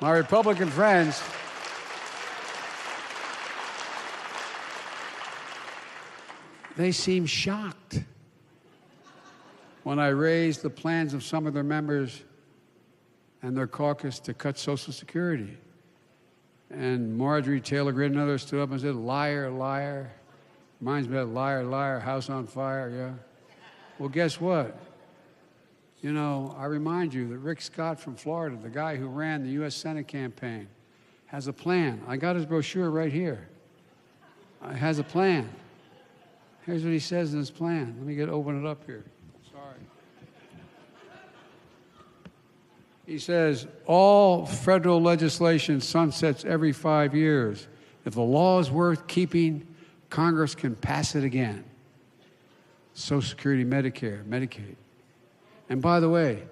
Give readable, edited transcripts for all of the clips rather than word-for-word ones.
My Republican friends, they seem shocked when I raised the plans of some of their members and their caucus to cut Social Security. And Marjorie Taylor Greene and others stood up and said, liar, liar. Reminds me of liar, liar, house on fire, yeah. Well, guess what? You know, I remind you that Rick Scott from Florida, the guy who ran the U.S. Senate campaign, has a plan. I got his brochure right here. Has a plan. Here's what he says in his plan. Let me open it up here. Sorry. He says, all federal legislation sunsets every 5 years. If the law is worth keeping, Congress can pass it again. Social Security, Medicare, Medicaid. And by the way,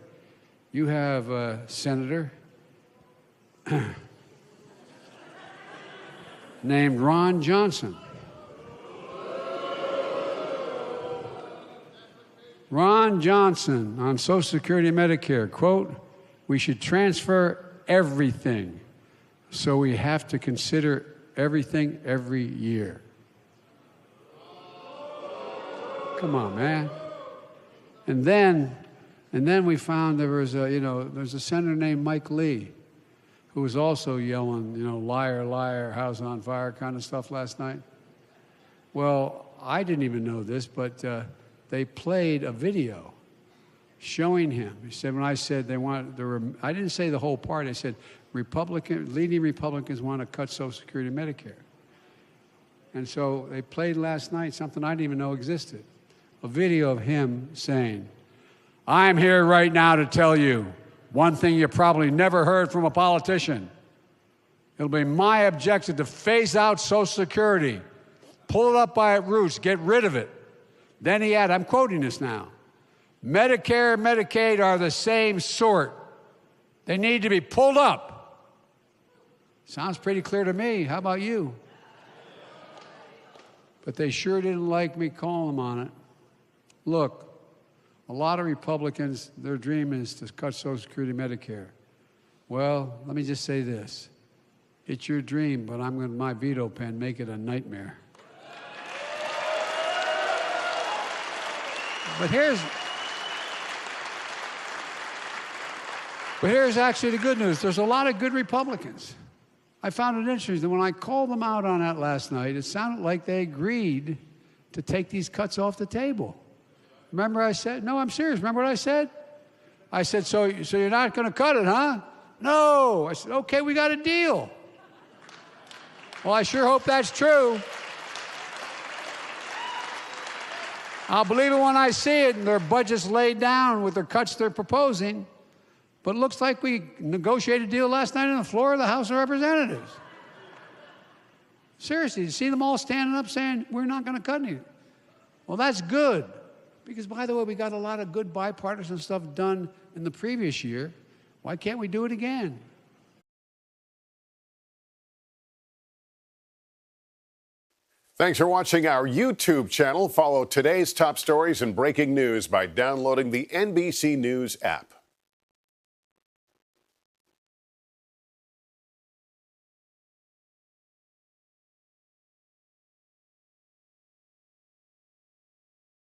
you have a senator named Ron Johnson. Ron Johnson on Social Security and Medicare, quote, we should transfer everything, so we have to consider everything every year. Come on, man. And then we found there was there's a senator named Mike Lee who was also yelling, liar, liar, house on fire kind of stuff last night. Well, I didn't even know this, but they played a video showing him. He said, when I said I didn't say the whole part. I said, leading Republicans want to cut Social Security and Medicare. And so they played last night something I didn't even know existed. A video of him saying, I'm here right now to tell you one thing you probably never heard from a politician. It'll be my objective to phase out Social Security, pull it up by its roots, get rid of it. Then he had, I'm quoting this now, Medicare and Medicaid are the same sort. They need to be pulled up. Sounds pretty clear to me. How about you? But they sure didn't like me calling them on it. Look, a lot of Republicans, their dream is to cut Social Security and Medicare. Well, let me just say this. It's your dream, but I'm going to, my veto pen, make it a nightmare. But here's actually the good news. There's a lot of good Republicans. I found it interesting. When I called them out on that last night, it sounded like they agreed to take these cuts off the table. Remember I said, no, I'm serious. Remember what I said? I said, so you're not going to cut it, huh? No. I said, okay, we got a deal. Well, I sure hope that's true. I'll believe it when I see it and their budget's laid down with their cuts they're proposing. But it looks like we negotiated a deal last night on the floor of the House of Representatives. Seriously, you see them all standing up saying, we're not going to cut anything. Well, that's good. Because, by the way, we got a lot of good bipartisan stuff done in the previous year. Why can't we do it again? Thanks for watching our YouTube channel. Follow today's top stories and breaking news by downloading the NBC News app.